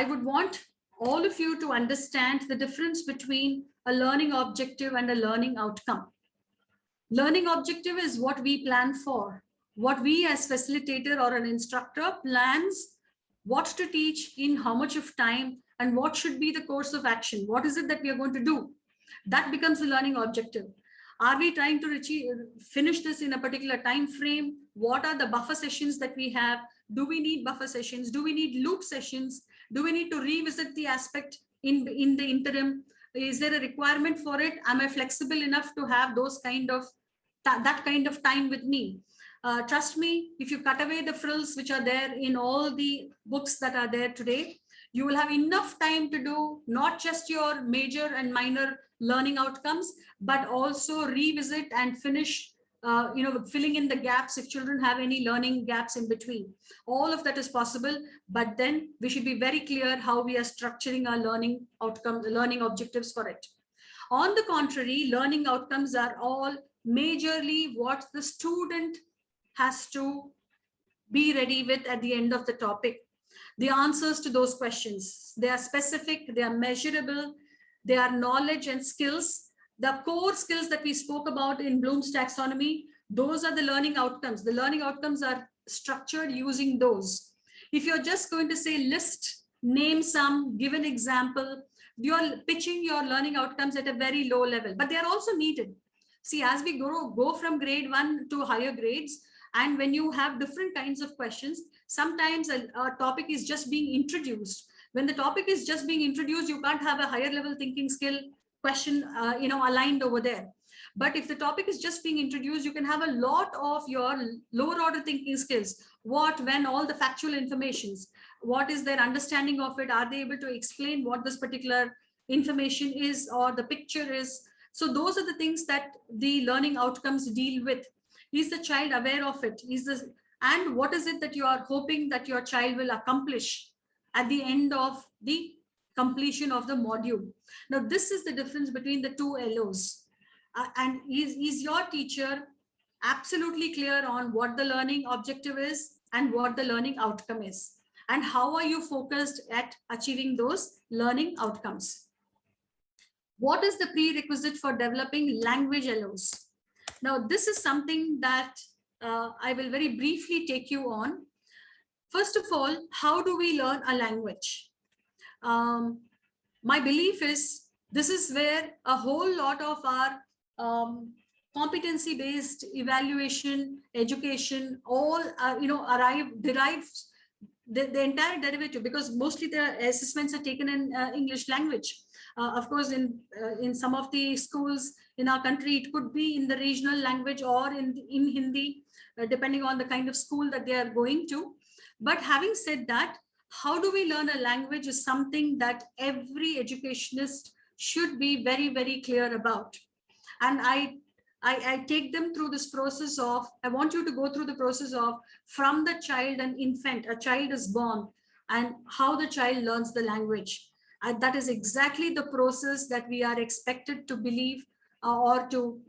I would want all of you to understand the difference between a learning objective and a learning outcome. Learning objective is what we plan for, what we as facilitator or an instructor plans what to teach in how much of time and what should be the course of action. What is it that we are going to do? That becomes the learning objective. Are we trying to finish this in a particular time frame? What are the buffer sessions that we have? Do we need buffer sessions? Do we need loop sessions? Do we need to revisit the aspect in the interim? Is there a requirement for it? Am I flexible enough to have those kind of that kind of time with me? Trust me, if you cut away the frills which are there in all the books that are there today, you will have enough time to do not just your major and minor learning outcomes, but also revisit and finish, filling in the gaps if children have any learning gaps in between. All of that is possible, but then we should be very clear how we are structuring our learning outcome, learning objectives for it. On the contrary, learning outcomes are all majorly what the student has to be ready with at the end of the topic. The answers to those questions, they are specific, they are measurable, they are knowledge and skills. The core skills that we spoke about in Bloom's taxonomy, those are the learning outcomes. The learning outcomes are structured using those. If you're just going to say list, name some, give an example, you're pitching your learning outcomes at a very low level, but they are also needed. See, as we go from grade 1 to higher grades, and when you have different kinds of questions, sometimes a topic is just being introduced. When the topic is just being introduced, you can't have a higher level thinking skill question aligned over there. But if the topic is just being introduced, you can have a lot of your lower order thinking skills. What, when, all the factual informations. What is their understanding of it? Are they able to explain what this particular information is or the picture is? So those are the things that the learning outcomes deal with. Is the child aware of it? And what is it that you are hoping that your child will accomplish at the end of the completion of the module? Now, this is the difference between the two LOs. And is your teacher absolutely clear on what the learning objective is and what the learning outcome is? And how are you focused at achieving those learning outcomes? What is the prerequisite for developing language LOs? Now, this is something that I will very briefly take you on. First of all, how do we learn a language? My belief is this is where a whole lot of our competency-based evaluation, education, all derives the entire derivative, because mostly the assessments are taken in English language. Of course, in some of the schools in our country, it could be in the regional language or in Hindi, depending on the kind of school that they are going to. But having said that, how do we learn a language is something that every educationist should be very, very clear about. And I take them through this process of, I want you to go through the process of from the child and infant, a child is born, and how the child learns the language. And that is exactly the process that we are expected to believe or to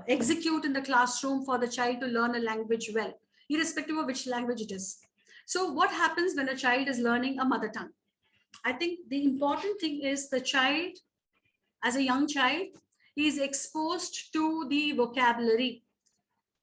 execute in the classroom for the child to learn a language well, irrespective of which language it is. So what happens when a child is learning a mother tongue? I think the important thing is the child, as a young child, is exposed to the vocabulary.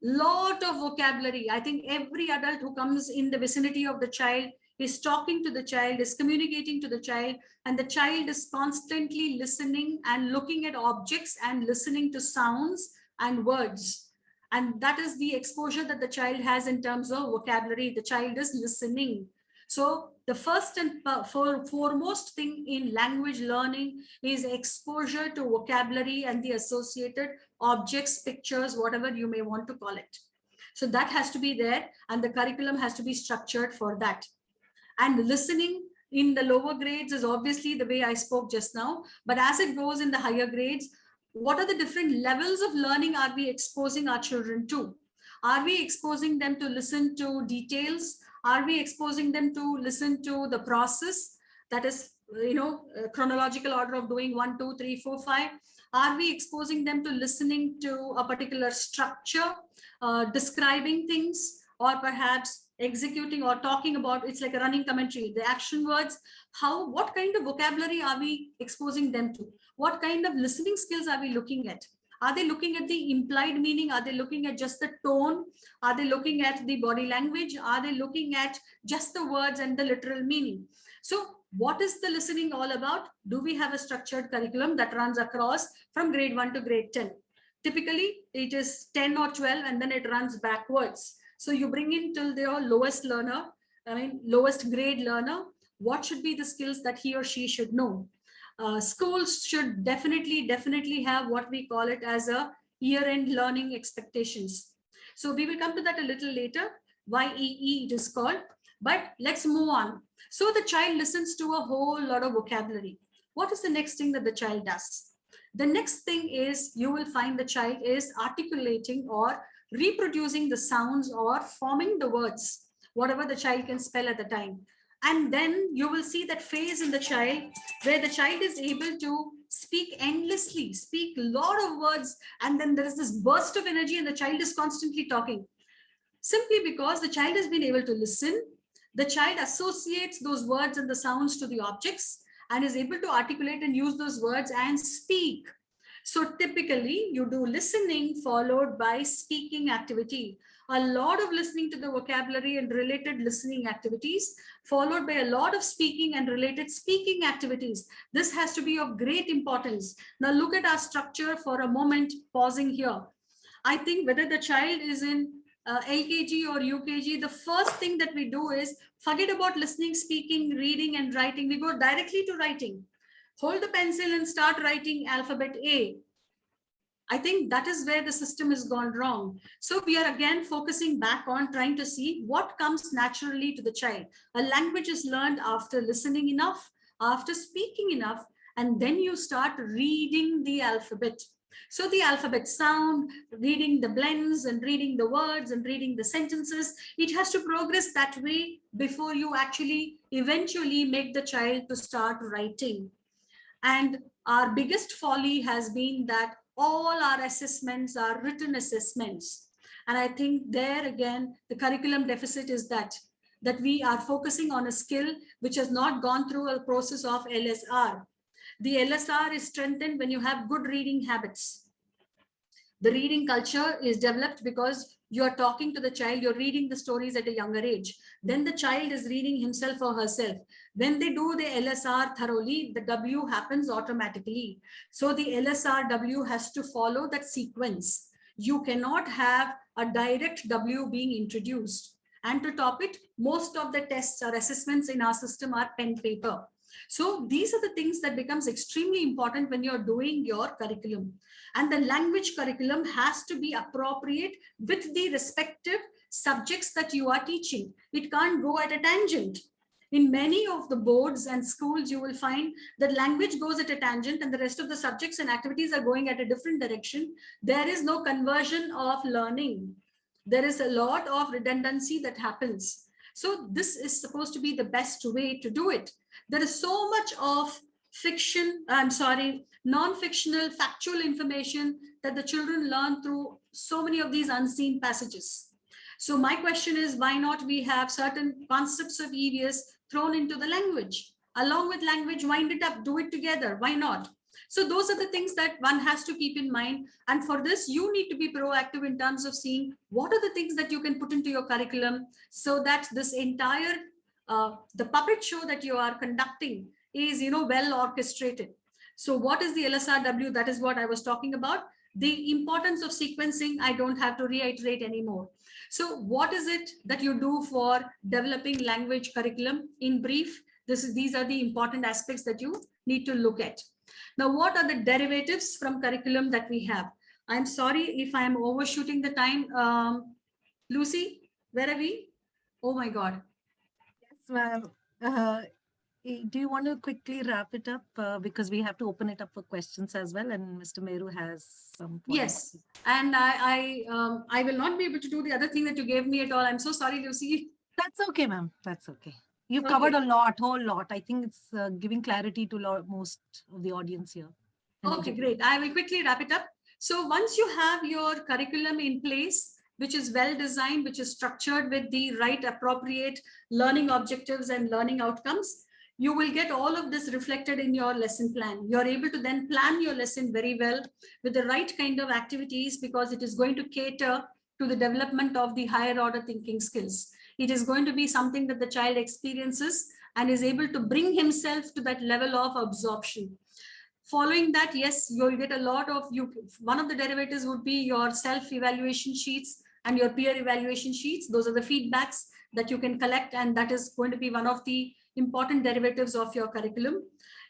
Lot of vocabulary. I think every adult who comes in the vicinity of the child is talking to the child, is communicating to the child, and the child is constantly listening and looking at objects and listening to sounds and words. And that is the exposure that the child has in terms of vocabulary. The child is listening. So the first and foremost thing in language learning is exposure to vocabulary and the associated objects, pictures, whatever you may want to call it. So that has to be there, and the curriculum has to be structured for that. And listening in the lower grades is obviously the way I spoke just now, but as it goes in the higher grades, what are the different levels of learning are we exposing our children to? Are we exposing them to listen to details? Are we exposing them to listen to the process? That is, chronological order of doing 1, 2, 3, 4, 5. Are we exposing them to listening to a particular structure, describing things, or perhaps executing or talking about, it's like a running commentary. The action words, what kind of vocabulary are we exposing them to? What kind of listening skills are we looking at? Are they looking at the implied meaning? Are they looking at just the tone? Are they looking at the body language? Are they looking at just the words and the literal meaning? So what is the listening all about? Do we have a structured curriculum that runs across from grade 1 to grade 10? Typically, it is 10 or 12, and then it runs backwards. So you bring in till their lowest learner, lowest grade learner, what should be the skills that he or she should know? Schools should definitely have what we call it as a year-end learning expectations. So we will come to that a little later, YEE it is called, but let's move on. So the child listens to a whole lot of vocabulary. What is the next thing that the child does? The next thing is you will find the child is articulating or reproducing the sounds or forming the words, whatever the child can spell at the time. And then you will see that phase in the child where the child is able to speak endlessly, speak a lot of words, and then there is this burst of energy and the child is constantly talking. Simply because the child has been able to listen, the child associates those words and the sounds to the objects and is able to articulate and use those words and speak. So typically you do listening followed by speaking activity. A lot of listening to the vocabulary and related listening activities, followed by a lot of speaking and related speaking activities. This has to be of great importance. Now look at our structure for a moment, pausing here. I think whether the child is in LKG or UKG, the first thing that we do is forget about listening, speaking, reading, and writing. We go directly to writing. Hold the pencil and start writing alphabet A. I think that is where the system has gone wrong. So we are again focusing back on trying to see what comes naturally to the child. A language is learned after listening enough, after speaking enough, and then you start reading the alphabet. So the alphabet sound, reading the blends and reading the words and reading the sentences, it has to progress that way before you actually eventually make the child to start writing. And our biggest folly has been that all our assessments are written assessments. And I think there again, the curriculum deficit is that we are focusing on a skill which has not gone through a process of LSR. The LSR is strengthened when you have good reading habits. The reading culture is developed because you're talking to the child, you're reading the stories at a younger age. Then the child is reading himself or herself. When they do the LSR thoroughly, the W happens automatically. So the LSR W has to follow that sequence. You cannot have a direct W being introduced. And to top it, most of the tests or assessments in our system are pen paper. So these are the things that becomes extremely important when you're doing your curriculum. And the language curriculum has to be appropriate with the respective subjects that you are teaching. It can't go at a tangent. In many of the boards and schools, you will find that language goes at a tangent and the rest of the subjects and activities are going at a different direction. There is no conversion of learning. There is a lot of redundancy that happens. So this is supposed to be the best way to do it. There is so much of non-fictional factual information that the children learn through so many of these unseen passages. So my question is, why not we have certain concepts of EVS thrown into the language? Along with language, wind it up, do it together. Why not? So those are the things that one has to keep in mind. And for this, you need to be proactive in terms of seeing what are the things that you can put into your curriculum so that this entire, the puppet show that you are conducting is, well orchestrated. So what is the LSRW? That is what I was talking about. The importance of sequencing, I don't have to reiterate anymore. So what is it that you do for developing language curriculum? In brief, these are the important aspects that you need to look at. Now, what are the derivatives from curriculum that we have? I'm sorry if I'm overshooting the time. Lucy, where are we? Oh my God. Yes, ma'am. Do you want to quickly wrap it up because we have to open it up for questions as well, and Mr. Meru has some points. Yes, and I will not be able to do the other thing that you gave me at all. I'm so sorry, Lucy. That's okay, ma'am. That's okay. You've covered a whole lot. I think it's giving clarity to most of the audience here. Okay, great. I will quickly wrap it up. So once you have your curriculum in place, which is well designed, which is structured with the right appropriate learning objectives and learning outcomes, you will get all of this reflected in your lesson plan. You're able to then plan your lesson very well with the right kind of activities, because it is going to cater to the development of the higher order thinking skills. It is going to be something that the child experiences and is able to bring himself to that level of absorption. Following that, yes, you'll get a lot of one of the derivatives would be your self-evaluation sheets and your peer evaluation sheets. Those are the feedbacks that you can collect, and that is going to be one of the important derivatives of your curriculum.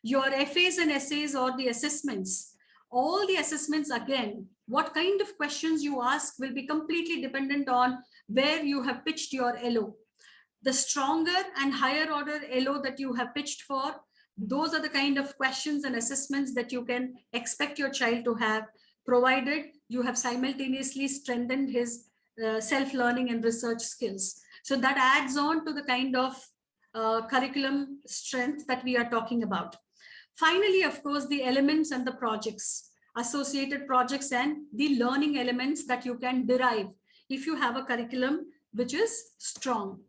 Your FAs and essays, or the assessments, all the assessments, again, what kind of questions you ask will be completely dependent on where you have pitched your LO. The stronger and higher order LO that you have pitched for, those are the kind of questions and assessments that you can expect your child to have, provided you have simultaneously strengthened his self-learning and research skills. So that adds on to the kind of curriculum strength that we are talking about. Finally, of course, the elements and the projects, associated projects, and the learning elements that you can derive if you have a curriculum which is strong.